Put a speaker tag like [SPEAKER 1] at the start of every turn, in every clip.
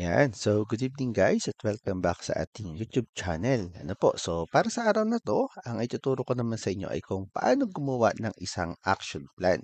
[SPEAKER 1] Yan. So, good evening guys at welcome back sa ating YouTube channel. Ano po? So, para sa araw na to, ang ituturo ko naman sa inyo ay kung paano gumawa ng isang action plan.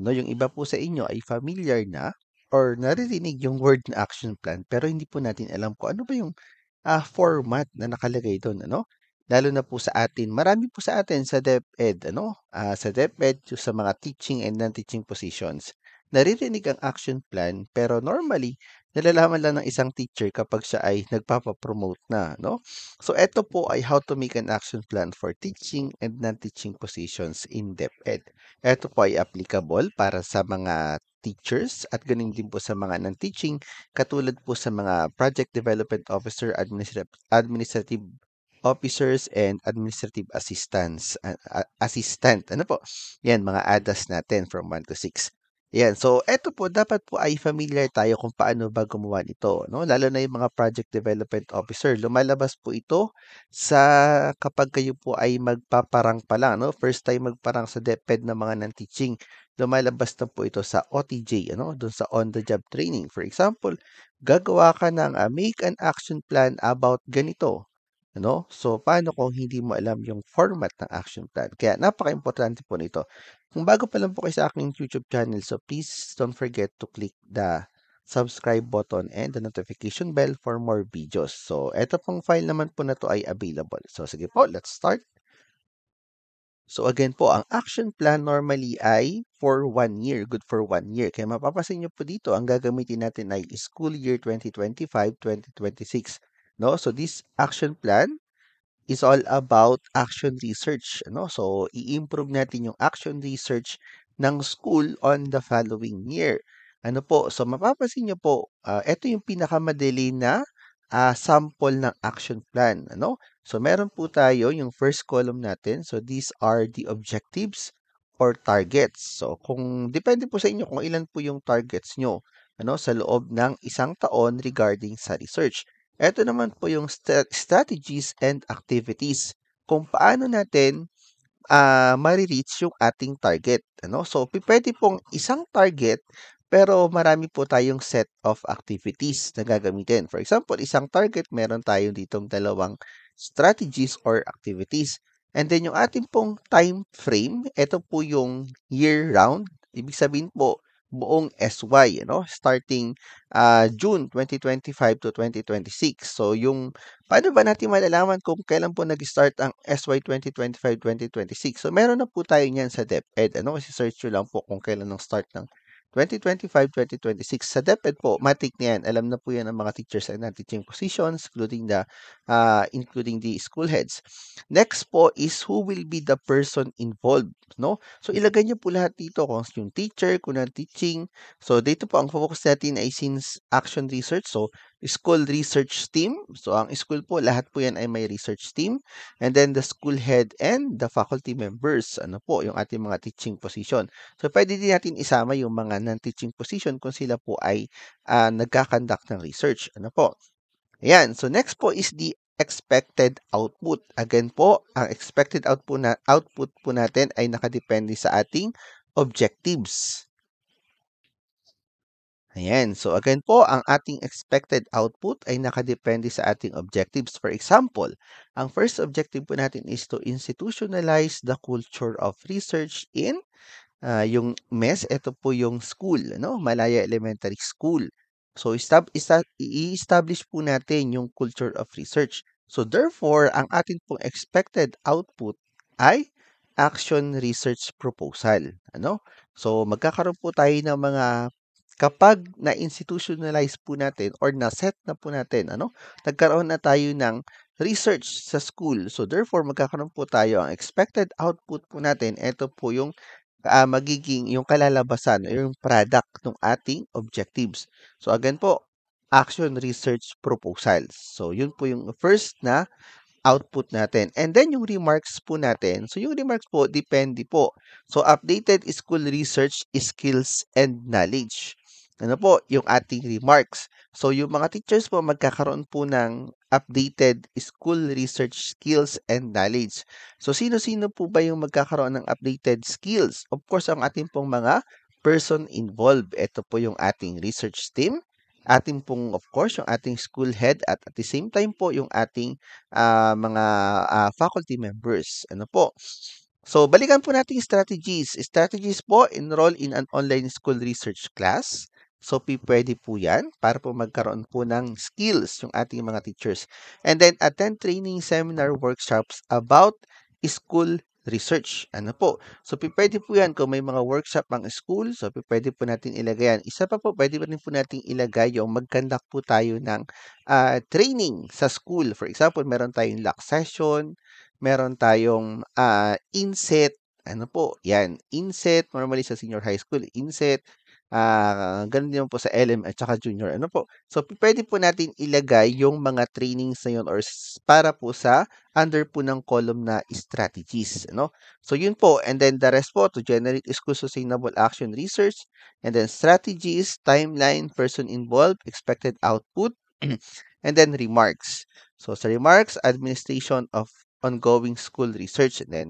[SPEAKER 1] No, yung iba po sa inyo ay familiar na or naririnig yung word na action plan pero hindi po natin alam kung ano ba yung format na nakalagay doon, ano? Lalo na po sa atin, marami po sa atin sa DepEd, ano? Sa DepEd, yung sa mga teaching and non-teaching positions. Naririnig ang action plan, pero normally, nalalaman lang ng isang teacher kapag siya ay nagpapapromote na, no? So, ito po ay how to make an action plan for teaching and non-teaching positions in DepEd. Ito po ay applicable para sa mga teachers at ganun din po sa mga non-teaching katulad po sa mga project development officer, administrative officers, and administrative assistants, assistant. Ano po? Yan, mga ADAS natin from 1 to 6. Yan. So, eto po, dapat po ay familiar tayo kung paano ba gumawa nito, no? Lalo na yung mga project development officer. Lumalabas po ito sa kapag kayo po ay magpaparang pa lang, no? First time magparang sa DepEd ng mga non-teaching. Lumalabas na po ito sa OTJ, ano? Doon sa on-the-job training. For example, gagawa ka ng make an action plan about ganito. Ano? So, paano kung hindi mo alam yung format ng action plan? Kaya napaka-importante po nito. Kung bago pa lang po kayo sa aking YouTube channel, so please don't forget to click the subscribe button and the notification bell for more videos. So, eto pong file naman po na to ay available. So, sige po, let's start. So again po, ang action plan normally ay for 1 year, good for 1 year. Kaya mapapansin nyo po dito, ang gagamitin natin ay school year 2025-2026. No? So this action plan is all about action research. Ano? So i-improve natin yung action research ng school on the following year. Ano po? So mapapansin nyo po, ito yung pinakamadali na sample ng action plan. Ano? So, meron po tayo yung first column natin. So, these are the objectives or targets. So, kung depende po sa inyo kung ilan po yung targets nyo ano, sa loob ng isang taon regarding sa research. Ito naman po yung strategies and activities. Kung paano natin mare-reach yung ating target. Ano? So, pwede pong isang target pero marami po tayong set of activities na gagamitin. For example, isang target, meron tayong ditong dalawang strategies or activities. And then yung ating pong time frame, ito po yung year-round. Ibig sabihin po, buong SY, ano? Starting June 2025 to 2026. So, yung paano ba natin malalaman kung kailan po nag-start ang SY 2025-2026? So, meron na po tayo niyan sa DepEd. Ano? Kasi search nyo lang po kung kailan ang start ng 2025-2026. Sa DepEd po, matik na yan. Alam na po yan ng mga teachers and non-teaching positions, including the school heads. Next po is who will be the person involved. No? So, ilagay nyo po lahat dito kung yung teacher, kung non-teaching. So, dito po, ang focus natin ay since action research. So, school research team. So, ang school po, lahat po yan ay may research team. And then, the school head and the faculty members. Ano po, yung ating mga teaching position. So, pwede din natin isama yung mga non-teaching position kung sila po ay nagkakandak ng research. Ano po? Ayan. So, next po is the expected output. Again po, ang expected output po natin ay nakadepende sa ating objectives. Ayan. So, again po, ang ating expected output ay nakadepende sa ating objectives. For example, ang first objective po natin is to institutionalize the culture of research in yung MES, ito po yung school, ano? Malaya Elementary School. So, i-establish po natin yung culture of research. So, therefore, ang atin pong expected output ay action research proposal. Ano? So, magkakaroon po tayo ng mga kapag na-institutionalize po natin or na-set na po natin, ano? Nagkaroon na tayo ng research sa school. So, therefore, magkakaroon po tayo ang expected output po natin. Ito po yung magiging yung kalalabasan o yung product ng ating objectives. So again po, action research proposals. So yun po yung first na output natin. And then yung remarks po natin. So yung remarks po, depende po. So updated school research skills and knowledge. Ano po, yung ating remarks. So yung mga teachers po magkakaroon po ng updated school research skills and knowledge. So sino-sino po ba yung magkakaroon ng updated skills? Of course, ang ating pong mga person involved. Ito po yung ating research team. ating pong of course yung ating school head at the same time po yung ating mga faculty members. Ano po? So, balikan po natin yung strategies. Strategies po, enroll in an online school research class. So, pwede po yan para po magkaroon po ng skills yung ating mga teachers. And then, attend training seminar workshops about school research. Ano po? So, pwede po yan kung may mga workshop ang school. So, pwede po natin ilagay yan. Isa pa po, pwede pa rin po natin ilagay yung mag-conduct po tayo ng training sa school. For example, meron tayong lock session, meron tayong inset, ano po, yan, inset, normally sa senior high school, inset, ganun din po sa LM at saka junior, ano po. So, pwede po natin ilagay yung mga trainings na yun or para po sa under po ng column na strategies, ano. So, yun po, and then the rest po to generate school sustainable action research, and then strategies, timeline, person involved, expected output, and then remarks. So, sa remarks, administration of ongoing school research. And then,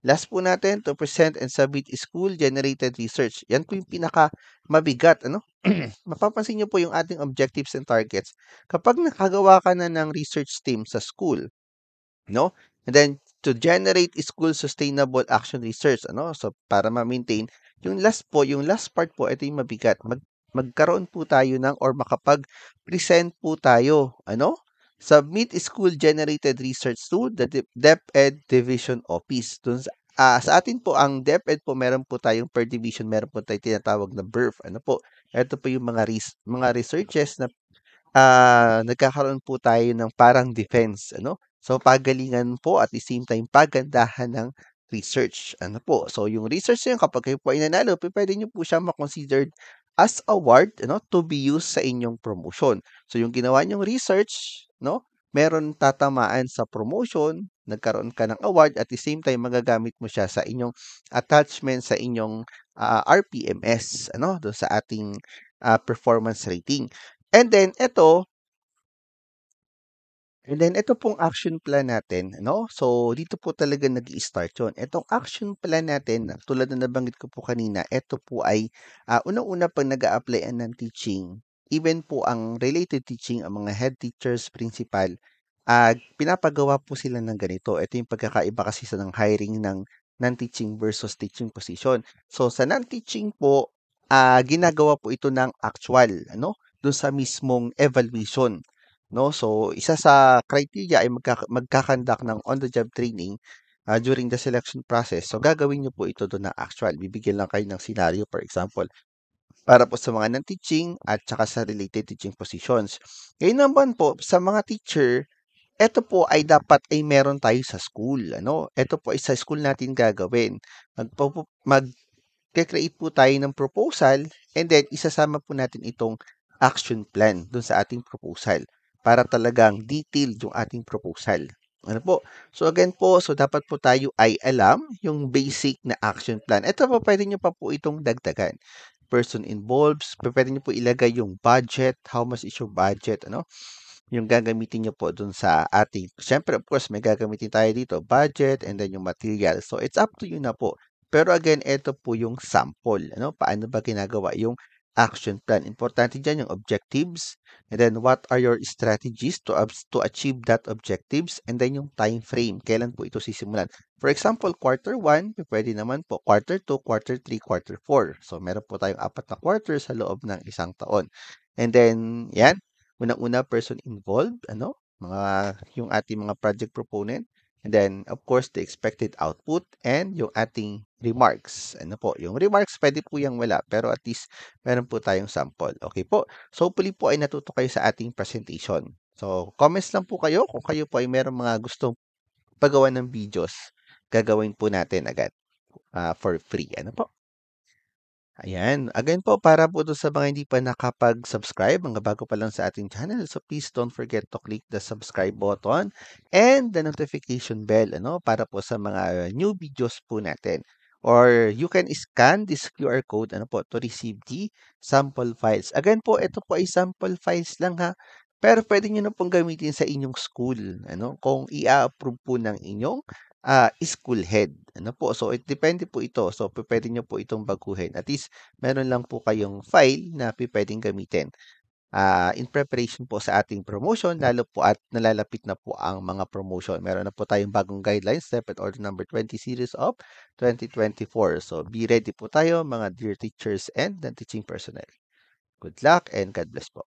[SPEAKER 1] last po natin, to present and submit school-generated research. Yan po yung pinaka mabigat, ano? Mapapansin niyo po yung ating objectives and targets. Kapag nakagawa ka na ng research team sa school, no? And then, to generate school sustainable action research, ano? So, para ma-maintain, yung last part po, ito yung mabigat. Magkaroon po tayo ng or makapag-present po tayo, ano? Submit school-generated research to the DepEd Division Office. Sa atin po, ang DepEd po, meron po tayong per division, meron po tayong tinatawag na BERF. Ano po? Ito po yung mga researches na nagkakaroon po tayo ng parang defense, ano? So, pagalingan po at the same time pagandahan ng research. Ano po? So, yung research na yun, kapag kayo po ay nanalo, pwede nyo po siya ma-considered as award, ano, to be used sa inyong promotion. So, yung ginawa nyong research, no, meron tatamaan sa promotion, nagkaroon ka ng award, at the same time, magagamit mo siya sa inyong attachment sa inyong RPMS, ano, doon sa ating performance rating. And then ito pong action plan natin, no? So, dito po talaga nag-i-start 'yon. Itong action plan natin, tulad na nabanggit ko po kanina, ito po ay unang-una 'pag nag-a-applyan ng teaching, even po ang related teaching, ang mga head teachers, principal, pinapagawa po sila ng ganito. Ito yung pagkakaiba kasi sa ng hiring ng non-teaching versus teaching position. So, sa non-teaching po, ginagawa po ito ng actual, ano, do'n sa mismong evaluation. No? So, isa sa criteria ay magkakandak ng on-the-job training during the selection process. So, gagawin niyo po ito doon na actual. Bibigyan lang kayo ng scenario, for example, para po sa mga non-teaching at saka sa related teaching positions. Ngayon naman po, sa mga teacher, ito po ay dapat ay meron tayo sa school. Ano? Ito po ay sa school natin gagawin. Mag-create po tayo ng proposal and then isasama po natin itong action plan dun sa ating proposal para talagang detailed yung ating proposal. Ano po? So again po, so dapat po tayo ay alam yung basic na action plan. Ito po, pwede nyo pa po itong dagdagan. Person involved, pwede nyo po ilagay yung budget, how much is your budget, ano? Yung gagamitin nyo po dun sa ating, syempre of course, may gagamitin tayo dito, budget and then yung material. So it's up to you na po. Pero again, ito po yung sample. Ano? Paano ba ginagawa yung action plan? Importante dyan yung objectives, and then what are your strategies to achieve that objectives, and then yung time frame. Kailan po ito sisimulan? For example, quarter 1, pwede naman po quarter 2, quarter 3, quarter 4. So meron po tayong 4 na quarter sa loob ng isang taon. And then, yan, unang-una person involved, ano? Yung ating mga project proponent. And then, of course, the expected output and yung ating remarks. Ano po? Yung remarks, pwede po yung wala. Pero at least, meron po tayong sample. Okay po? So, hopefully po ay natuto kayo sa ating presentation. So, comments lang po kayo kung kayo po ay meron mga gustong paggawa ng videos. Gagawin po natin agad for free. Ano po? Ayan. Again po, para po doon sa mga hindi pa nakapag-subscribe, mga bago pa lang sa ating channel, so please don't forget to click the subscribe button and the notification bell, ano, para po sa mga new videos po natin. Or you can scan this QR code, ano po, to receive the sample files. Again po, ito po ay sample files lang ha. Pero pwede nyo na pong gamitin sa inyong school, ano, kung i-approve po ng inyong school head. Ano po? So, depende po ito. So, pwede nyo po itong baguhin. At least, meron lang po kayong file na pwedeng gamitin. in preparation po sa ating promotion lalo po at nalalapit na po ang mga promotion. Meron na po tayong bagong guidelines, Step Order number 20 series of 2024. So be ready po tayo mga dear teachers and non-teaching personnel. Good luck and God bless po.